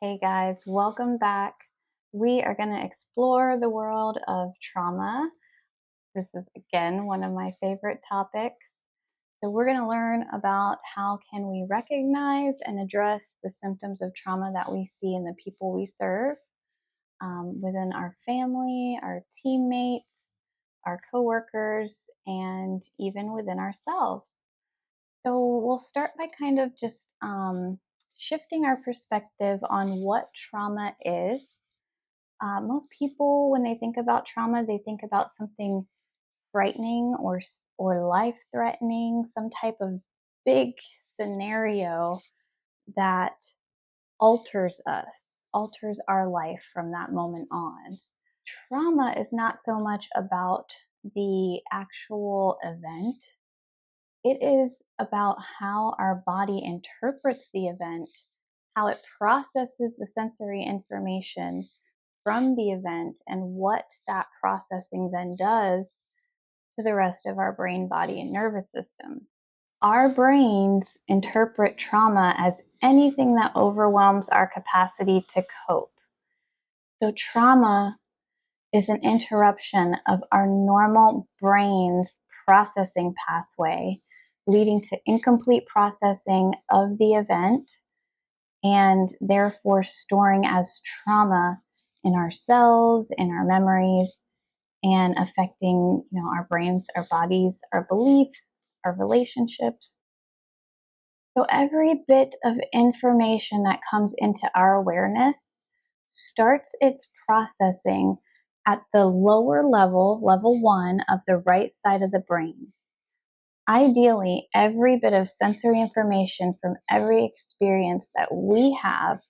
Hey guys, welcome back. We are going to explore the world of trauma. This is again one of my favorite topics. So we're going to learn about how can we recognize and address the symptoms of trauma that we see in the people we serve, within our family, our teammates, our coworkers, and even within ourselves. So we'll start by kind of just shifting our perspective on what trauma is. Most people, when they think about trauma, they think about something frightening or life threatening, some type of big scenario that alters us, alters our life from that moment on. Trauma is not so much about the actual event. It is about how our body interprets the event, how it processes the sensory information from the event, and what that processing then does to the rest of our brain, body, and nervous system. Our brains interpret trauma as anything that overwhelms our capacity to cope. So, trauma is an interruption of our normal brain's processing pathway, leading to incomplete processing of the event and therefore storing as trauma in our cells, in our memories, and affecting, our brains, our bodies, our beliefs, our relationships. So every bit of information that comes into our awareness starts its processing at the lower level, level one of the right side of the brain. Ideally, every bit of sensory information from every experience that we have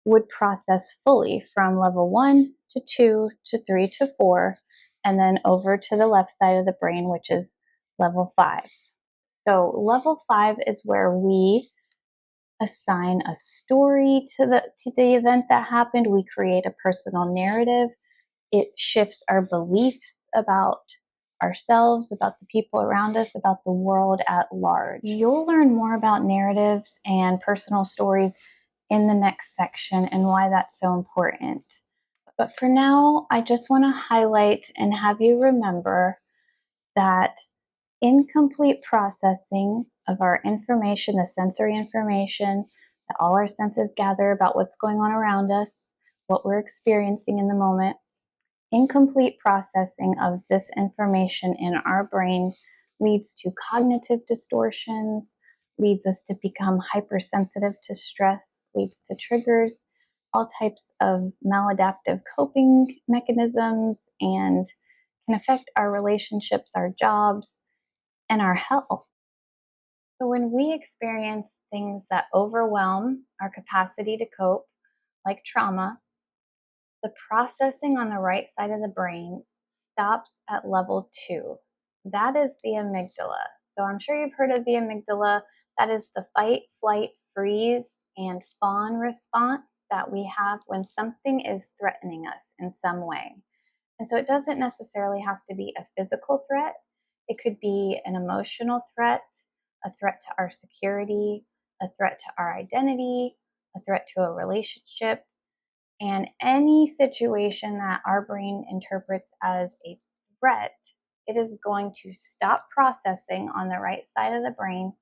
would process fully from level 1 to 2 to 3 to 4, and then over to the left side of the brain, which is level 5. So, level 5 is where we assign a story to the event that happened. We create a personal narrative. It shifts our beliefs about ourselves, about the people around us, about the world at large. You'll learn more about narratives and personal stories in the next section and why that's so important. But for now, I just want to highlight and have you remember that incomplete processing of our information, the sensory information that all our senses gather about what's going on around us, what we're experiencing in the moment, incomplete processing of this information in our brain leads to cognitive distortions, leads us to become hypersensitive to stress, leads to triggers, all types of maladaptive coping mechanisms, and can affect our relationships, our jobs, and our health. So, when we experience things that overwhelm our capacity to cope, like trauma, the processing on the right side of the brain stops at level 2. That is the amygdala. So, I'm sure you've heard of the amygdala. That is the fight, flight, freeze, and fawn response that we have when something is threatening us in some way. And so it doesn't necessarily have to be a physical threat. It could be an emotional threat, a threat to our security, a threat to our identity, a threat to a relationship, and any situation that our brain interprets as a threat. It is going to stop processing on the right side of the brain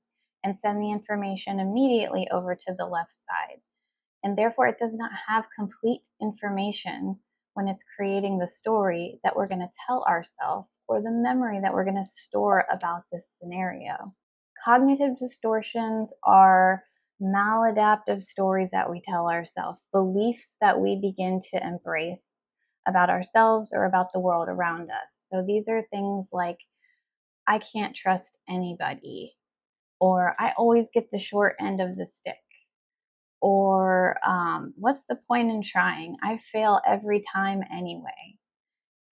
and send the information immediately over to the left side. And therefore, it does not have complete information when it's creating the story that we're going to tell ourselves or the memory that we're going to store about this scenario. Cognitive distortions are maladaptive stories that we tell ourselves, beliefs that we begin to embrace about ourselves or about the world around us. So these are things like, I can't trust anybody, or I always get the short end of the stick, or what's the point in trying? I fail every time anyway.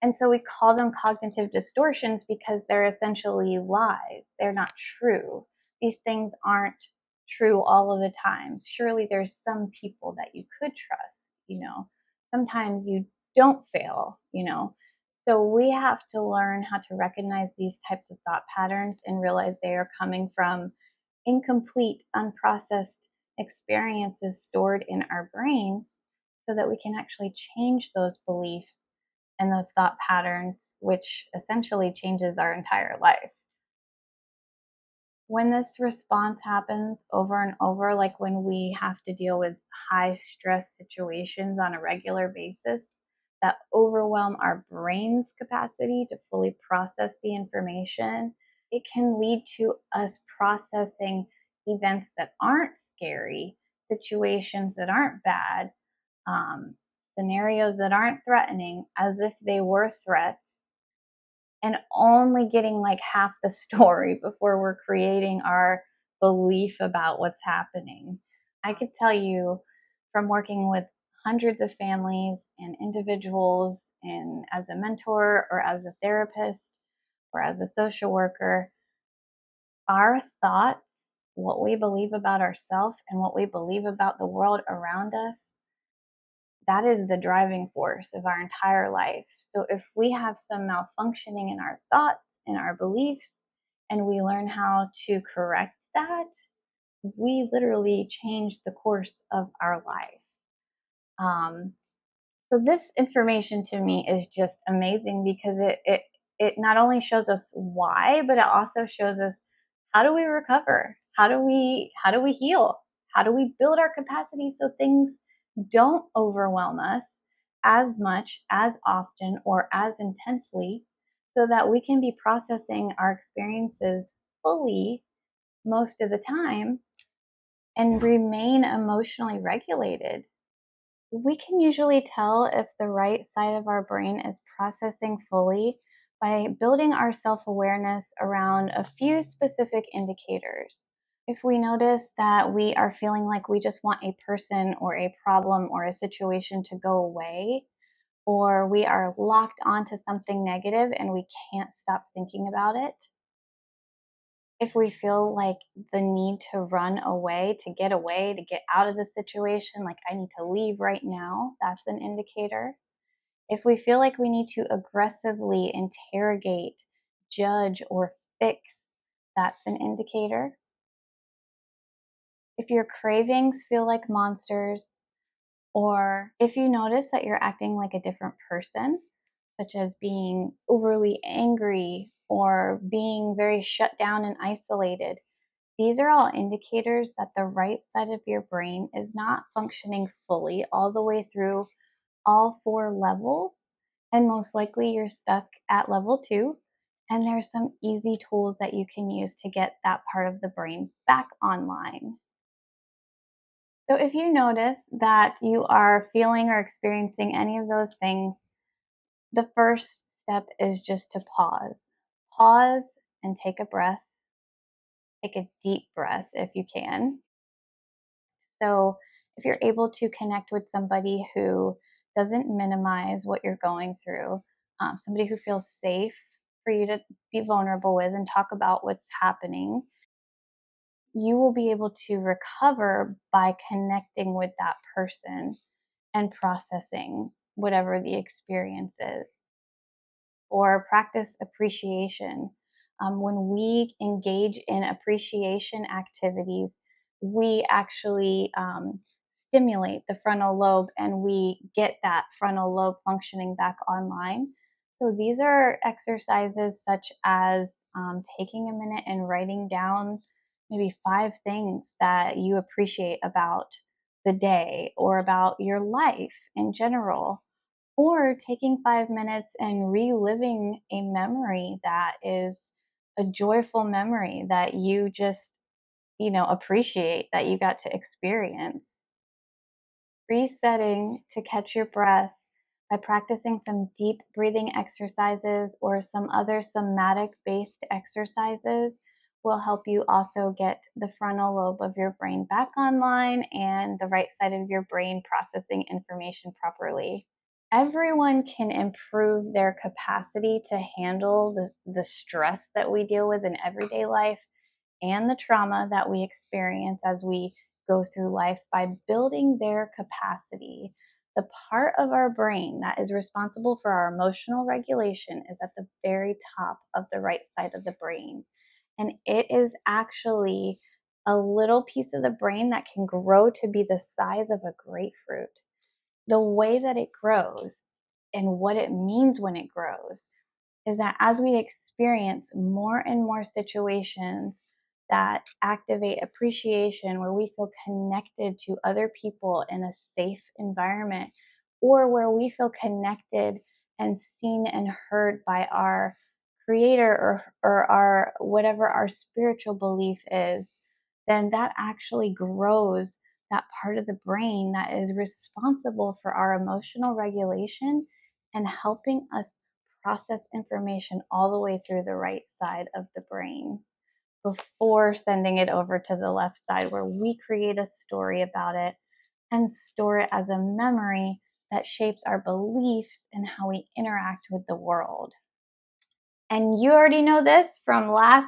And so we call them cognitive distortions because they're essentially lies. They're not true. These things aren't true all of the time. Surely there's some people that you could trust. Sometimes you don't fail. So we have to learn how to recognize these types of thought patterns and realize they are coming from incomplete, unprocessed experiences stored in our brain so that we can actually change those beliefs and those thought patterns, which essentially changes our entire life. When this response happens over and over, like when we have to deal with high stress situations on a regular basis that overwhelm our brain's capacity to fully process the information, it can lead to us processing events that aren't scary, situations that aren't bad, um, scenarios that aren't threatening as if they were threats, and only getting like half the story before we're creating our belief about what's happening. I could tell you from working with hundreds of families and individuals, and as a mentor or as a therapist or as a social worker, our thoughts, what we believe about ourselves and what we believe about the world around us, that is the driving force of our entire life. So if we have some malfunctioning in our thoughts and our beliefs, and we learn how to correct that, we literally change the course of our life. Um, so this information to me is just amazing because it not only shows us why, but it also shows us how do we recover? How do we heal? How do we build our capacity so things don't overwhelm us as much, as often, or as intensely, so that we can be processing our experiences fully most of the time and remain emotionally regulated. We can usually tell if the right side of our brain is processing fully by building our self awareness around a few specific indicators. If we notice that we are feeling like we just want a person or a problem or a situation to go away, or we are locked onto something negative and we can't stop thinking about it, if we feel like the need to run away, to get out of the situation, like I need to leave right now, that's an indicator. If we feel like we need to aggressively interrogate, judge, or fix, that's an indicator. If your cravings feel like monsters, or if you notice that you're acting like a different person, such as being overly angry or being very shut down and isolated, these are all indicators that the right side of your brain is not functioning fully all the way through all four levels. And most likely you're stuck at level two. And there's some easy tools that you can use to get that part of the brain back online. So if you notice that you are feeling or experiencing any of those things, the first step is just to pause. Pause and take a breath. Take a deep breath if you can. So, if you're able to connect with somebody who doesn't minimize what you're going through, somebody who feels safe for you to be vulnerable with and talk about what's happening, you will be able to recover by connecting with that person and processing whatever the experience is. Or practice appreciation. When we engage in appreciation activities, we actually stimulate the frontal lobe and we get that frontal lobe functioning back online. So, these are exercises such as taking a minute and writing down maybe 5 things that you appreciate about the day or about your life in general, or taking 5 minutes and reliving a memory that is a joyful memory that you just, appreciate that you got to experience. Resetting to catch your breath by practicing some deep breathing exercises or some other somatic based exercises will help you also get the frontal lobe of your brain back online and the right side of your brain processing information properly. Everyone can improve their capacity to handle the stress that we deal with in everyday life and the trauma that we experience as we go through life by building their capacity. The part of our brain that is responsible for our emotional regulation is at the very top of the right side of the brain. And it is actually a little piece of the brain that can grow to be the size of a grapefruit. the way that it grows and what it means when it grows is that as we experience more and more situations that activate appreciation, where we feel connected to other people in a safe environment, or where we feel connected and seen and heard by our creator, or our whatever our spiritual belief is, then that actually grows that part of the brain that is responsible for our emotional regulation and helping us process information all the way through the right side of the brain before sending it over to the left side, where we create a story about it and store it as a memory that shapes our beliefs and how we interact with the world. And you already know this from last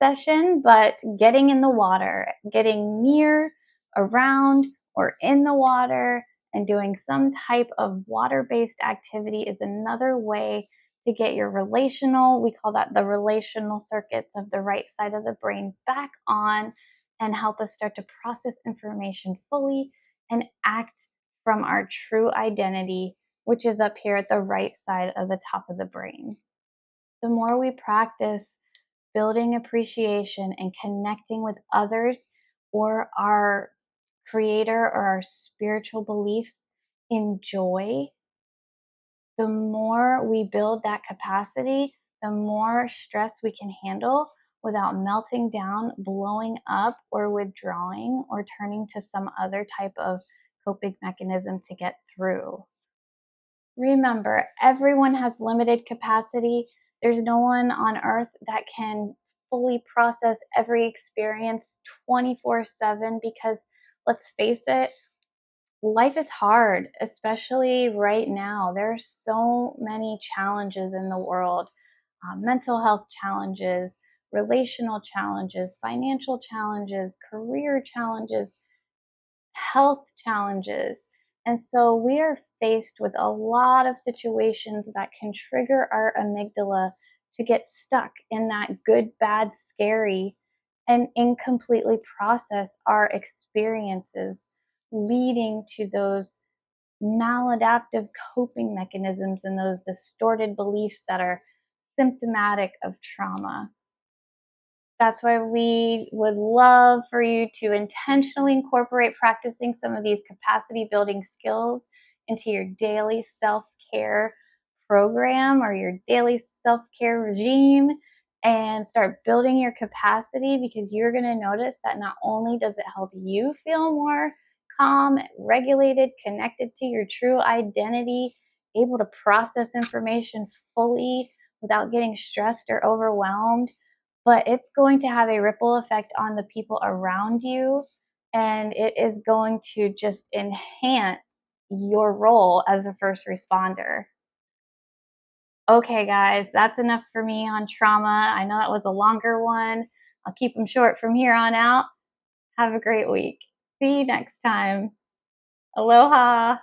session, but getting in the water, getting near, around, or in the water, and doing some type of water based activity is another way to get your relational, we call that the relational circuits of the right side of the brain, back on and help us start to process information fully and act from our true identity, which is up here at the right side of the top of the brain. The more we practice building appreciation and connecting with others or our creator or our spiritual beliefs in joy, the more we build that capacity, the more stress we can handle without melting down, blowing up, or withdrawing, or turning to some other type of coping mechanism to get through. Remember, everyone has limited capacity. There's no one on earth that can fully process every experience 24/7 because let's face it, life is hard, especially right now. There are so many challenges in the world, mental health challenges, relational challenges, financial challenges, career challenges, health challenges. And so we are faced with a lot of situations that can trigger our amygdala to get stuck in that good, bad, scary, and incompletely process our experiences, leading to those maladaptive coping mechanisms and those distorted beliefs that are symptomatic of trauma. That's why we would love for you to intentionally incorporate practicing some of these capacity building skills into your daily self care program or your daily self care regime and start building your capacity, because you're going to notice that not only does it help you feel more calm, regulated, connected to your true identity, able to process information fully without getting stressed or overwhelmed, but it's going to have a ripple effect on the people around you, and it is going to just enhance your role as a first responder. Okay, guys, that's enough for me on trauma. I know that was a longer one. I'll keep them short from here on out. Have a great week. See you next time. Aloha.